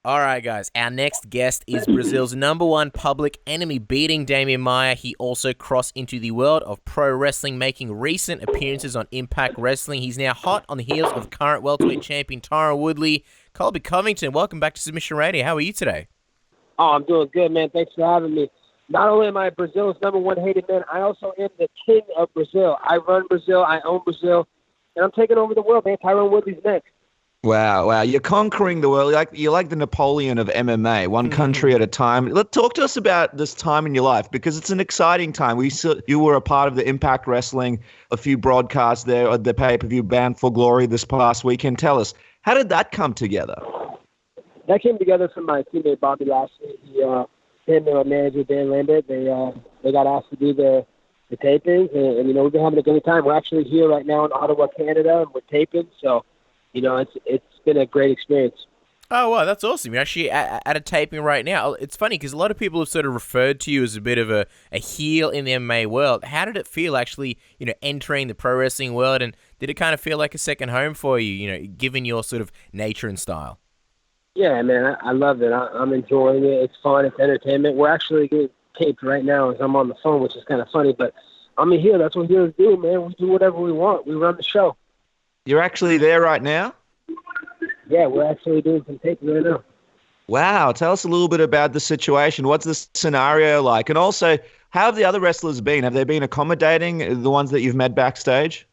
All right, guys. Our next guest is Brazil's number one public enemy, beating Damian Maia. He also crossed into the world of pro wrestling, making recent appearances on Impact Wrestling. He's now hot on the heels of current welterweight champion Tyron Woodley. Colby Covington, welcome back to Submission Radio. How are you today? Oh, I'm doing good, man. Thanks for having me. Not only am I Brazil's number one hated man, I also am the king of Brazil. I run Brazil, I own Brazil, and I'm taking over the world, man. Tyron Woodley's next. Wow. You're conquering the world. You're like the Napoleon of MMA, one country at a time. Talk to us about this time in your life, because it's an exciting time. You were a part of the Impact Wrestling, a few broadcasts there at the pay-per-view Bound for Glory this past weekend. Tell us, how did that come together? That came together from my teammate, Robbie Lawler. Him and my manager, Dan Lambert, they got asked to do the tapings, and we've been having a good time. We're actually here right now in Ottawa, Canada, and we're taping, so it's been a great experience. Oh, wow, that's awesome. You're actually at a taping right now. It's funny because a lot of people have sort of referred to you as a bit of a heel in the MMA world. How did it feel actually, entering the pro wrestling world, and did it kind of feel like a second home for you, given your sort of nature and style? Yeah, man, I love it. I'm enjoying it. It's fun. It's entertainment. We're actually getting taped right now as I'm on the phone, which is kind of funny, but I'm a heel. That's what heels do, man. We do whatever we want. We run the show. You're actually there right now? Yeah, we're actually doing some taping right now. Wow. Tell us a little bit about the situation. What's the scenario like? And also, how have the other wrestlers been? Have they been accommodating, the ones that you've met backstage?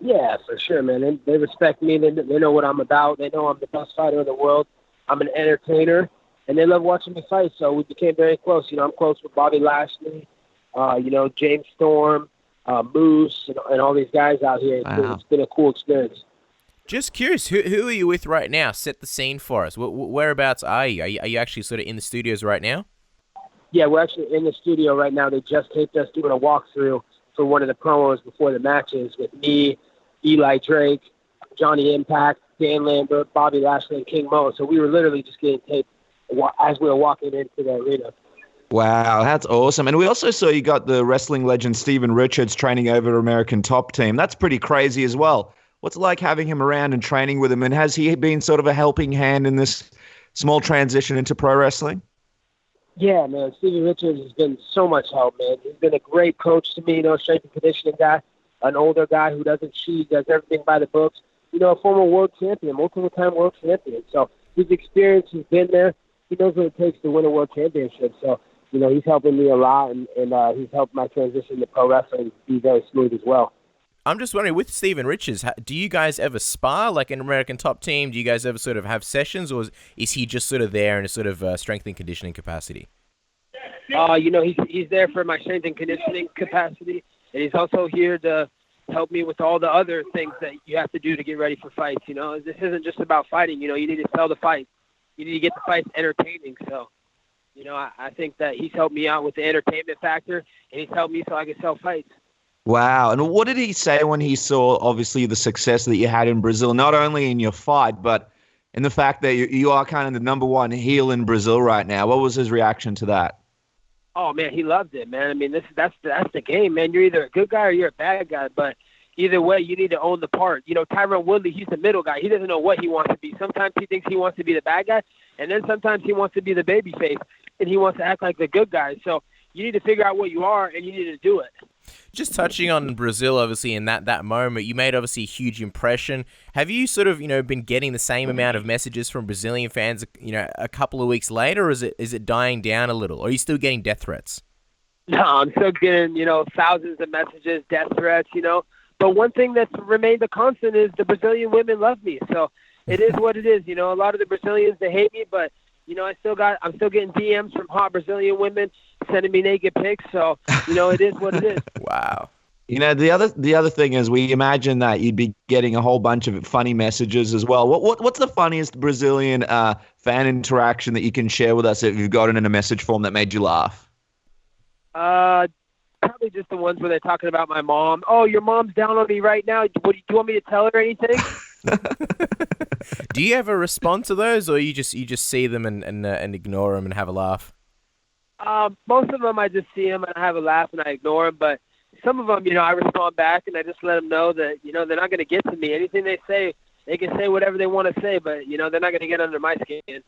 Yeah, for sure, man. They respect me. They know what I'm about. They know I'm the best fighter in the world. I'm an entertainer, and they love watching me fight. So we became very close. I'm close with Bobby Lashley, James Storm, Moose, and all these guys out here. It's been a cool experience. Just curious, who are you with right now? Set the scene for us. Whereabouts are you? Are you actually sort of in the studios right now? Yeah, we're actually in the studio right now. They just taped us doing a walkthrough for one of the promos before the matches with me, Eli Drake, Johnny Impact, Dan Lambert, Bobby Lashley, and King Mo. So we were literally just getting taped as we were walking into the arena. Wow, that's awesome. And we also saw you got the wrestling legend Steven Richards training over American Top Team. That's pretty crazy as well. What's it like having him around and training with him? And has he been sort of a helping hand in this small transition into pro wrestling? Yeah, man. Steven Richards has been so much help, man. He's been a great coach to me, strength and conditioning guy, an older guy who doesn't cheat, does everything by the books. A former world champion, multiple-time world champion. So his experience, he's been there. He knows what it takes to win a world championship. So, he's helping me a lot, and he's helped my transition to pro wrestling be very smooth as well. I'm just wondering, with Steven Richards, do you guys ever spar like an American Top Team? Do you guys ever sort of have sessions, or is he just sort of there in a sort of strength and conditioning capacity? He's there for my strength and conditioning capacity, and he's also here to help me with all the other things that you have to do to get ready for fights. This isn't just about fighting. You need to sell the fight. You need to get the fights entertaining. So, I think that he's helped me out with the entertainment factor, and he's helped me so I can sell fights. Wow. And what did he say when he saw, obviously, the success that you had in Brazil, not only in your fight, but in the fact that you are kind of the number one heel in Brazil right now? What was his reaction to that? Oh, man, he loved it, man. I mean, that's the game, man. You're either a good guy or you're a bad guy, but either way, you need to own the part. Tyron Woodley, he's the middle guy. He doesn't know what he wants to be. Sometimes he thinks he wants to be the bad guy, and then sometimes he wants to be the baby face, and he wants to act like the good guy. So you need to figure out what you are, and you need to do it. Just touching on Brazil, obviously, in that moment, you made obviously a huge impression. Have you sort of, been getting the same amount of messages from Brazilian fans, a couple of weeks later, or is it dying down a little? Or are you still getting death threats? No, I'm still getting, thousands of messages, death threats, But one thing that's remained a constant is the Brazilian women love me. So it is what it is. A lot of the Brazilians, they hate me, but I'm still getting DMs from hot Brazilian women sending me naked pics. So, it is what it is. Wow. The other thing is, we imagine that you'd be getting a whole bunch of funny messages as well. What's the funniest Brazilian fan interaction that you can share with us if you've got it in a message form that made you laugh? Probably just the ones where they're talking about my mom. Oh, your mom's down on me right now. Do you want me to tell her anything? Do you ever respond to those, or you just see them and ignore them and have a laugh? Most of them I just see them and I have a laugh and I ignore them. But some of them, I respond back and I just let them know that they're not going to get to me. Anything they say they can say whatever they want to say, but, you know, they're not going to get under my skin.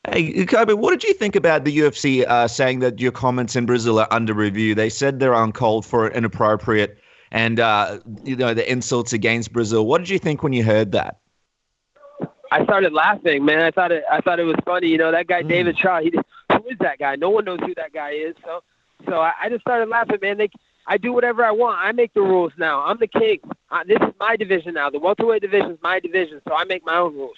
Hey, Kobe, what did you think about the UFC saying that your comments in Brazil are under review? They said they're uncalled for, inappropriate, and, you know, the insults against Brazil. What did you think when you heard that? I started laughing, man. I thought it was funny. You know, that guy, David Shaw, who is that guy? No one knows who that guy is. So I just started laughing, man. I do whatever I want. I make the rules now. I'm the king. This is my division now. The welterweight division is my division, so I make my own rules.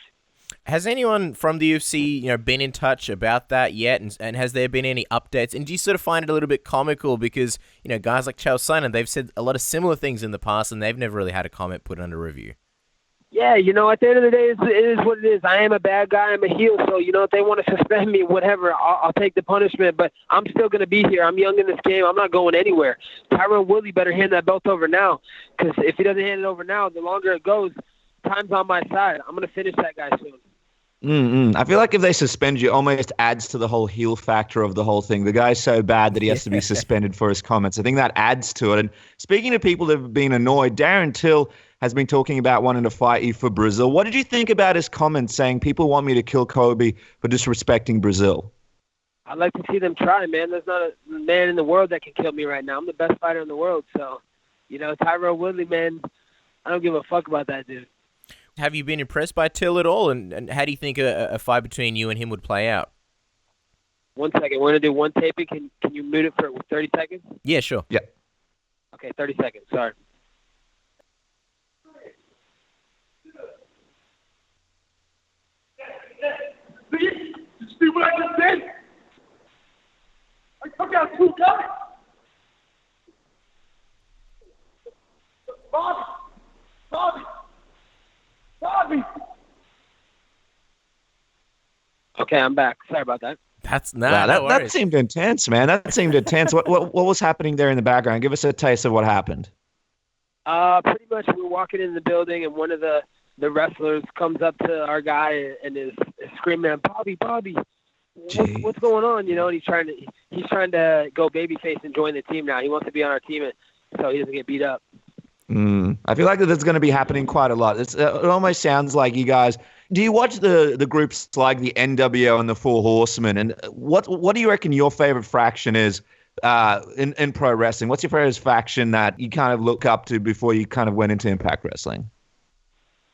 Has anyone from the UFC, you know, been in touch about that yet? And has there been any updates? And do you sort of find it a little bit comical because, you know, guys like Chael Sonnen, they've said a lot of similar things in the past and they've never really had a comment put under review? Yeah, you know, at the end of the day, it is what it is. I am a bad guy. I'm a heel. So, you know, if they want to suspend me, whatever, I'll take the punishment. But I'm still going to be here. I'm young in this game. I'm not going anywhere. Tyron Woodley better hand that belt over now, because if he doesn't hand it over now, the longer it goes, time's on my side. I'm going to finish that guy soon. I feel like if they suspend you, it almost adds to the whole heel factor of the whole thing. The guy's so bad that he has to be suspended for his comments. I think that adds to it. And speaking of people that have been annoyed, Darren Till has been talking about wanting to fight you for Brazil. What did you think about his comments saying people want me to kill Kobe for disrespecting Brazil? I'd like to see them try, man. There's not a man in the world that can kill me right now. I'm the best fighter in the world. So, you know, Tyron Woodley, man, I don't give a fuck about that dude. Have you been impressed by Till at all? And how do you think a fight between you and him would play out? 1 second. We're going to do one taping. Can you mute it for 30 seconds? Yeah, sure. Yeah. Okay, 30 seconds. Sorry. See what I just did? I took out 2 guys. Bobby. Okay, I'm back. Sorry about that. That seemed intense, man. That seemed intense. What was happening there in the background? Give us a taste of what happened. Pretty much we're walking in the building, and one of the wrestlers comes up to our guy and is screaming at Bobby, what's going on? You know, and he's trying to go babyface and join the team now. He wants to be on our team, so he doesn't get beat up. I feel like that's going to be happening quite a lot. It almost sounds like you guys. Do you watch the groups like the NWO and the Four Horsemen? And what do you reckon your favorite faction is in pro wrestling? What's your favorite faction that you kind of look up to before you kind of went into Impact Wrestling?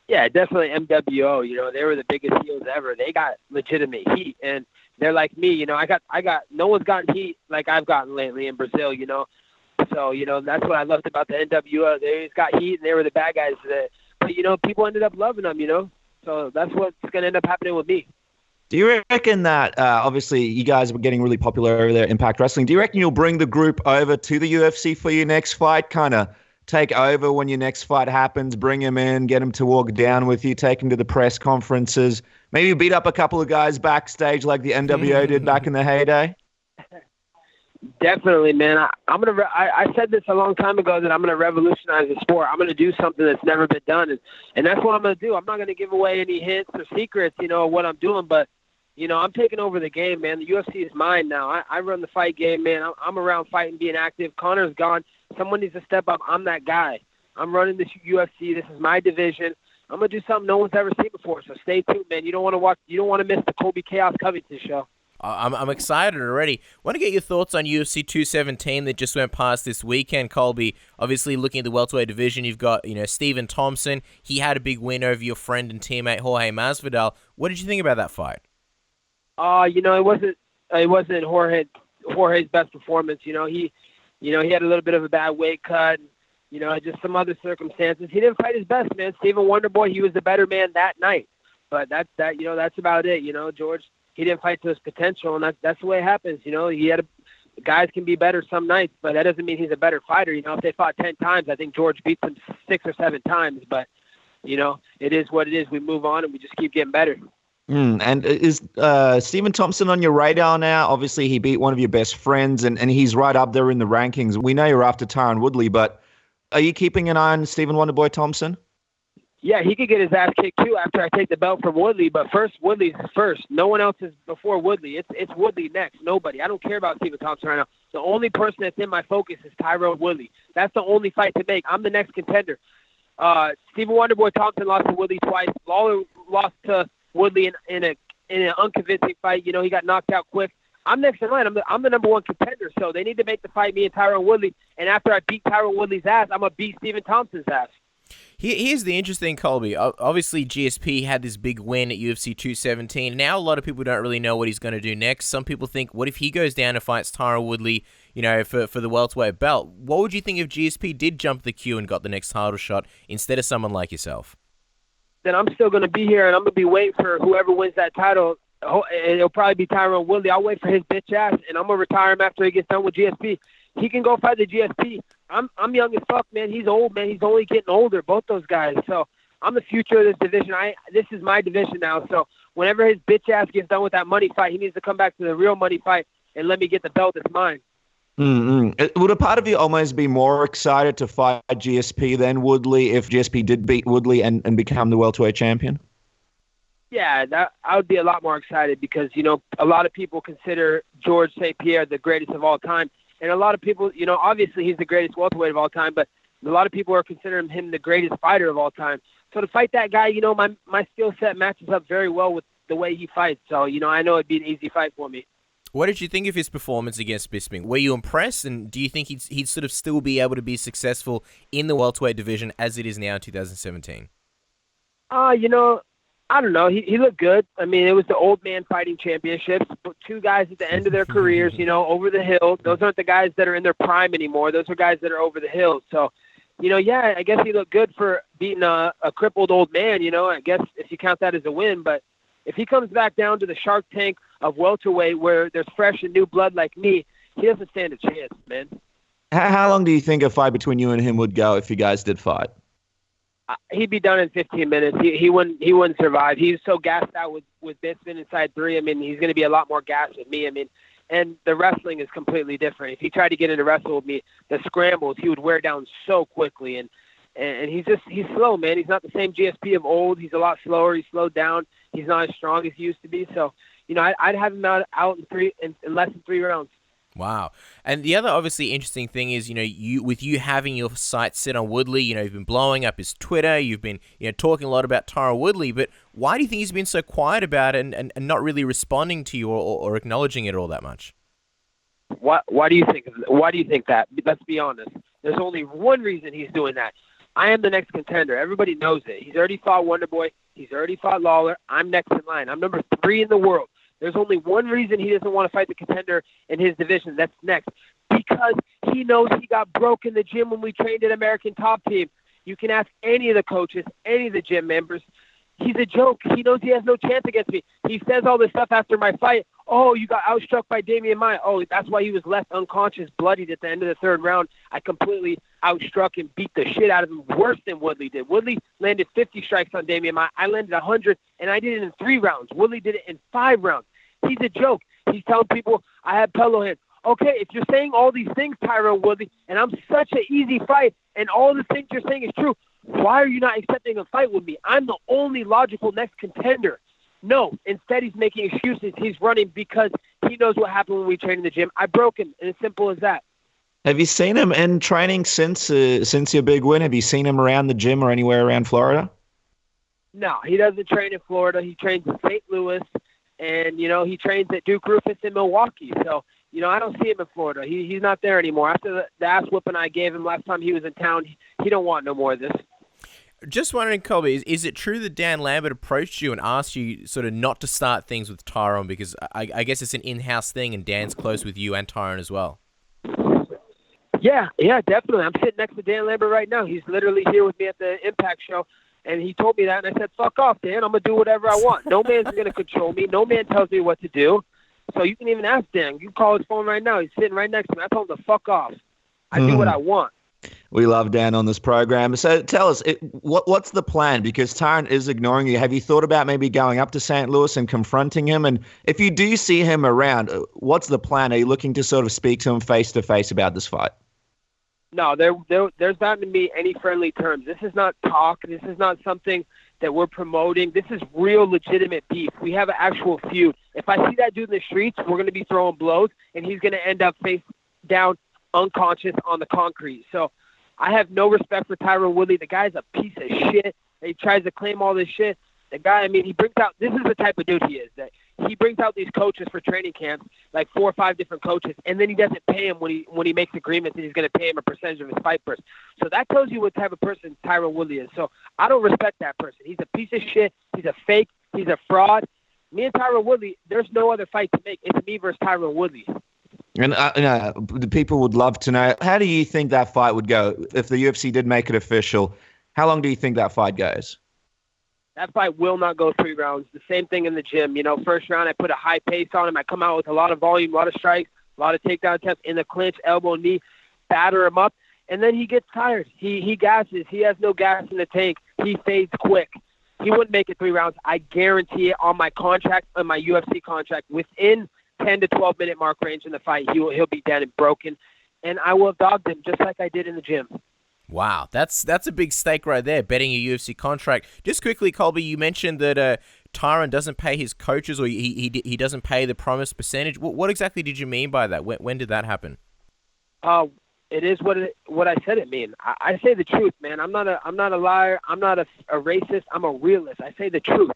Yeah, definitely MWO. You know, they were the biggest heels ever. They got legitimate heat, and they're like me. You know, I got. No one's gotten heat like I've gotten lately in Brazil. You know, so you know that's what I loved about the NWO. They just got heat, and they were the bad guys. But you know, people ended up loving them. You know, so that's what's going to end up happening with me. Do you reckon that obviously you guys were getting really popular over there, Impact Wrestling? Do you reckon you'll bring the group over to the UFC for your next fight? Kind of take over when your next fight happens, bring him in, get him to walk down with you, take him to the press conferences, maybe beat up a couple of guys backstage like the NWO did back in the heyday? Definitely, man. I said this a long time ago that I'm gonna revolutionize the sport. I'm gonna do something that's never been done, and that's what I'm gonna do. I'm not gonna give away any hints or secrets, you know, of what I'm doing, but you know, I'm taking over the game, man. The UFC is mine now. I run the fight game, man. I'm around fighting, being active. Connor's gone. Someone needs to step up. I'm that guy. I'm running this UFC. This is my division. I'm gonna do something no one's ever seen before. So stay tuned, man. You don't want to miss the Colby Covington show. I'm excited already. Want to get your thoughts on UFC 217 that just went past this weekend, Colby. Obviously, looking at the welterweight division, you've got Stephen Thompson. He had a big win over your friend and teammate Jorge Masvidal. What did you think about that fight? It wasn't Jorge's best performance. He had a little bit of a bad weight cut. Just some other circumstances. He didn't fight his best, man. Stephen Wonderboy, he was the better man that night. But that's about it. George, he didn't fight to his potential, and that's the way it happens. Guys can be better some nights, but that doesn't mean he's a better fighter. If they fought 10 times, I think George beats him 6 or 7 times. But it is what it is. We move on and we just keep getting better. And is Stephen Thompson on your radar now? Obviously, he beat one of your best friends, and he's right up there in the rankings. We know you're after Tyron Woodley, but are you keeping an eye on Stephen Wonderboy Thompson? Yeah, he could get his ass kicked too after I take the belt from Woodley. But first, Woodley's first. No one else is before Woodley. It's Woodley next. Nobody. I don't care about Stephen Thompson right now. The only person that's in my focus is Tyron Woodley. That's the only fight to make. I'm the next contender. Stephen Wonderboy Thompson lost to Woodley twice. Lawler lost to Woodley in an unconvincing fight. You know, he got knocked out quick. I'm next in line. I'm the number one contender, so they need to make the fight me and Tyron Woodley. And after I beat Tyron Woodley's ass, I'm going to beat Stephen Thompson's ass. Here's the interesting, Colby. Obviously, GSP had this big win at UFC 217. Now a lot of people don't really know what he's going to do next. Some people think, what if he goes down and fights Tyron Woodley, you know, for the welterweight belt? What would you think if GSP did jump the queue and got the next title shot instead of someone like yourself? Then I'm still going to be here, and I'm going to be waiting for whoever wins that title. It'll probably be Tyron Woodley. I'll wait for his bitch ass, and I'm going to retire him after he gets done with GSP. He can go fight the GSP. I'm young as fuck, man. He's old, man. He's only getting older, both those guys. So I'm the future of this division. This is my division now. So whenever his bitch ass gets done with that money fight, he needs to come back to the real money fight and let me get the belt that's mine. Would a part of you almost be more excited to fight GSP than Woodley if GSP did beat Woodley and become the welterweight champion? Yeah, I would be a lot more excited because, you know, a lot of people consider George St. Pierre the greatest of all time. And a lot of people, you know, obviously he's the greatest welterweight of all time, but a lot of people are considering him the greatest fighter of all time. So to fight that guy, you know, my skill set matches up very well with the way he fights. So, you know, I know it'd be an easy fight for me. What did you think of his performance against Bisping? Were you impressed, and do you think he'd sort of still be able to be successful in the welterweight division as it is now in 2017? You know, I don't know. He looked good. I mean, it was the old man fighting championships. But two guys at the end of their careers, you know, over the hill. Those aren't the guys that are in their prime anymore. Those are guys that are over the hill. So, you know, yeah, I guess he looked good for beating a crippled old man, you know, I guess if you count that as a win. But if he comes back down to the Shark Tank of welterweight where there's fresh and new blood like me, he doesn't stand a chance, man. How long do you think a fight between you and him would go if you guys did fight? He'd be done in 15 minutes. He wouldn't survive. He's so gassed out with Bisping inside 3. I mean, he's going to be a lot more gassed with me. I mean, and the wrestling is completely different. If he tried to get in to wrestle with me, the scrambles, he would wear down so quickly. And he's slow, man. He's not the same GSP of old. He's a lot slower. He's slowed down. He's not as strong as he used to be. So, you know, I'd have him out in less than 3 rounds. Wow. And the other obviously interesting thing is, you know, with you having your sights set on Woodley, you know, you've been blowing up his Twitter, you've been, you know, talking a lot about Tyron Woodley, but why do you think he's been so quiet about it and not really responding to you or acknowledging it all that much? Why do you think that? Let's be honest. There's only one reason he's doing that. I am the next contender. Everybody knows it. He's already fought Wonderboy. He's already fought Lawler. I'm next in line. I'm number 3 in the world. There's only one reason he doesn't want to fight the contender in his division. That's next. Because he knows he got broke in the gym when we trained at American Top Team. You can ask any of the coaches, any of the gym members. He's a joke. He knows he has no chance against me. He says all this stuff after my fight. Oh, you got outstruck by Damian Maia. Oh, that's why he was left unconscious, bloodied at the end of the 3rd round. I completely outstruck and beat the shit out of him worse than Woodley did. Woodley landed 50 strikes on Damian Maia. I landed 100, and I did it in 3 rounds. Woodley did it in 5 rounds. He's a joke. He's telling people I have pillow hands. Okay, if you're saying all these things, Tyron Woodley, and I'm such an easy fight, and all the things you're saying is true, why are you not accepting a fight with me? I'm the only logical next contender. No, instead he's making excuses. He's running because he knows what happened when we trained in the gym. I broke him, and it's simple as that. Have you seen him in training since your big win? Have you seen him around the gym or anywhere around Florida? No, he doesn't train in Florida. He trains in St. Louis. And, you know, he trains at Duke Rufus in Milwaukee. So, you know, I don't see him in Florida. He's not there anymore. After the ass whooping I gave him last time he was in town, he don't want no more of this. Just wondering, Colby, is it true that Dan Lambert approached you and asked you sort of not to start things with Tyron because I guess it's an in-house thing and Dan's close with you and Tyron as well? Yeah, definitely. I'm sitting next to Dan Lambert right now. He's literally here with me at the Impact show. And he told me that, and I said, fuck off, Dan. I'm going to do whatever I want. No man's going to control me. No man tells me what to do. So you can even ask Dan. You can call his phone right now. He's sitting right next to me. I told him to fuck off. I do what I want. We love Dan on this program. So tell us, what's the plan? Because Tyron is ignoring you. Have you thought about maybe going up to St. Louis and confronting him? And if you do see him around, what's the plan? Are you looking to sort of speak to him face-to-face about this fight? No, there's not going to be any friendly terms. This is not talk. This is not something that we're promoting. This is real legitimate beef. We have an actual feud. If I see that dude in the streets, we're going to be throwing blows, and he's going to end up face down, unconscious on the concrete. So I have no respect for Tyron Woodley. The guy's a piece of shit. He tries to claim all this shit. The guy, I mean, he brings out – this is the type of dude he is. That he brings out these coaches for training camps, like 4 or 5 different coaches, and then he doesn't pay him when he makes agreements that he's going to pay him a percentage of his fight purse. So that tells you what type of person Tyron Woodley is. So I don't respect that person. He's a piece of shit. He's a fake. He's a fraud. Me and Tyron Woodley, there's no other fight to make. It's me versus Tyron Woodley. And the people would love to know, how do you think that fight would go if the UFC did make it official? How long do you think that fight goes? That fight will not go 3 rounds. The same thing in the gym. You know, first round, I put a high pace on him. I come out with a lot of volume, a lot of strikes, a lot of takedown attempts in the clinch, elbow, knee, batter him up. And then he gets tired. He gasses. He has no gas in the tank. He fades quick. He wouldn't make it 3 rounds. I guarantee it on my contract, on my UFC contract, within 10 to 12-minute mark range in the fight, he'll be dead and broken. And I will have dogged him just like I did in the gym. Wow, that's a big stake right there, betting a UFC contract. Just quickly, Colby, you mentioned that Tyron doesn't pay his coaches, or he doesn't pay the promised percentage. What exactly did you mean by that? When did that happen? It is what I said it mean. I say the truth, man. I'm not a liar. I'm not a racist. I'm a realist. I say the truth.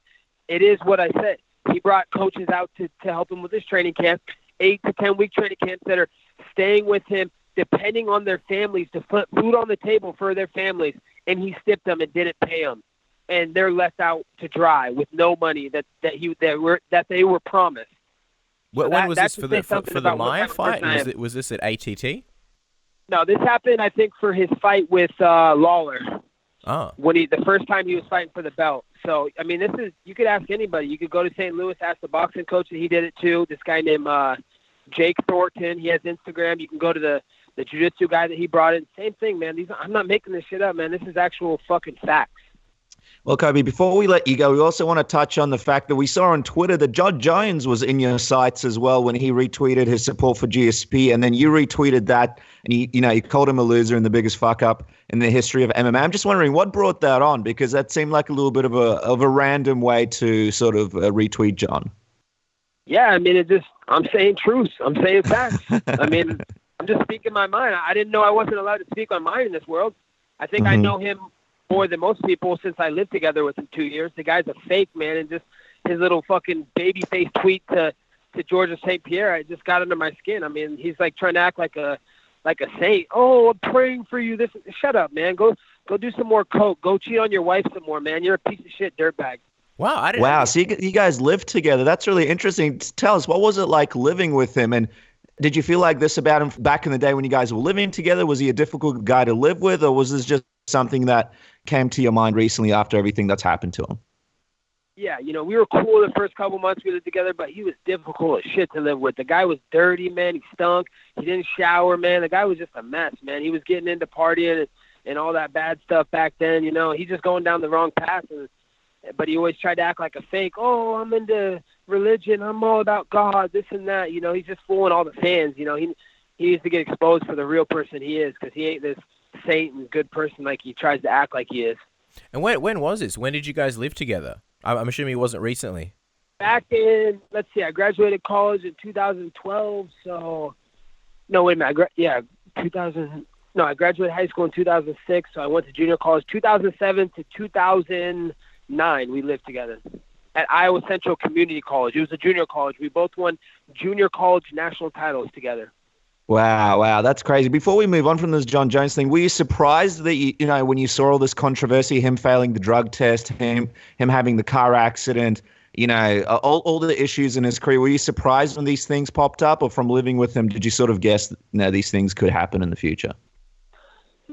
It is what I said. He brought coaches out to help him with his training camp, 8 to 10 week training camps that are staying with him, depending on their families, to put food on the table for their families, and he stiffed them and didn't pay them, and they're left out to dry with no money that they were promised. When was this for the Maia fight? Was this at ATT? No, this happened, I think, for his fight with Lawler. Oh. The first time he was fighting for the belt. So, I mean, you could ask anybody. You could go to St. Louis, ask the boxing coach, and he did it too. This guy named Jake Thornton, he has Instagram. You can go to the jiu-jitsu guy that he brought in. Same thing, man. I'm not making this shit up, man. This is actual fucking facts. Well, Colby, before we let you go, we also want to touch on the fact that we saw on Twitter that John Jones was in your sights as well when he retweeted his support for GSP, and then you retweeted that, and you called him a loser and the biggest fuck up in the history of MMA. I'm just wondering what brought that on, because that seemed like a little bit of a random way to sort of retweet John. Yeah, I mean, I'm saying truth. I'm saying facts. I mean, I'm just speaking my mind. I didn't know I wasn't allowed to speak my mind in this world. I think I know him more than most people since I lived together with him 2 years. The guy's a fake, man, and just his little fucking baby face tweet to Georgia St. Pierre, I just got under my skin. I mean, he's like trying to act like a saint. Oh, I'm praying for you. Shut up, man. Go do some more coke. Go cheat on your wife some more, man. You're a piece of shit dirtbag. Wow. Wow. So you guys lived together. That's really interesting. Tell us, what was it like living with him? And did you feel like this about him back in the day when you guys were living together? Was he a difficult guy to live with, or was this just something that came to your mind recently after everything that's happened to him? Yeah, we were cool the first couple months we lived together, but he was difficult as shit to live with. The guy was dirty, man. He stunk. He didn't shower, man. The guy was just a mess, man. He was getting into partying and all that bad stuff back then. He's just going down the wrong path. But he always tried to act like a fake. Oh, I'm into religion. I'm all about God, this and that. He's just fooling all the fans. He needs to get exposed for the real person he is, because he ain't this saint and good person like he tries to act like he is. And when was this? When did you guys live together? I'm assuming it wasn't recently. Back in, let's see, I graduated college in 2012. So, no, wait a minute. 2000. No, I graduated high school in 2006. So I went to junior college 2007 to 2009. We lived together at Iowa Central Community College. It was a junior college. We both won junior college national titles together. Wow, that's crazy. Before we move on from this John Jones thing, were you surprised that when you saw all this controversy, him failing the drug test, him having the car accident, all the issues in his career, were you surprised when these things popped up, or from living with him, did you sort of guess these things could happen in the future?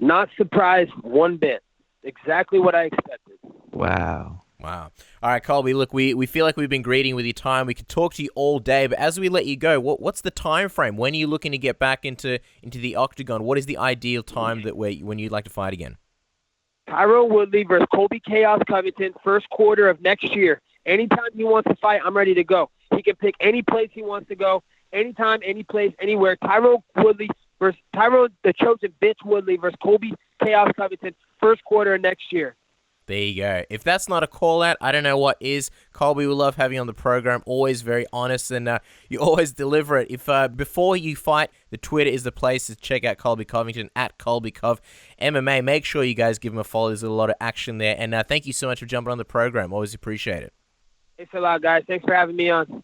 Not surprised one bit. Exactly what I expected. Wow. All right, Colby, look, we feel like we've been greeting with your time. We could talk to you all day, but as we let you go, what's the time frame? When are you looking to get back into the octagon? What is the ideal time when you'd like to fight again? Tyron Woodley versus Colby Covington, first quarter of next year. Anytime he wants to fight, I'm ready to go. He can pick any place he wants to go, anytime, any place, anywhere. Tyron the chosen bitch Woodley versus Colby Covington, first quarter of next year. There you go. If that's not a call out, I don't know what is. Colby, we love having you on the program. Always very honest, and you always deliver it. If before you fight, the Twitter is the place to check out Colby Covington at Colby Cov MMA. Make sure you guys give him a follow. There's a lot of action there, and thank you so much for jumping on the program. Always appreciate it. Thanks a lot, guys. Thanks for having me on.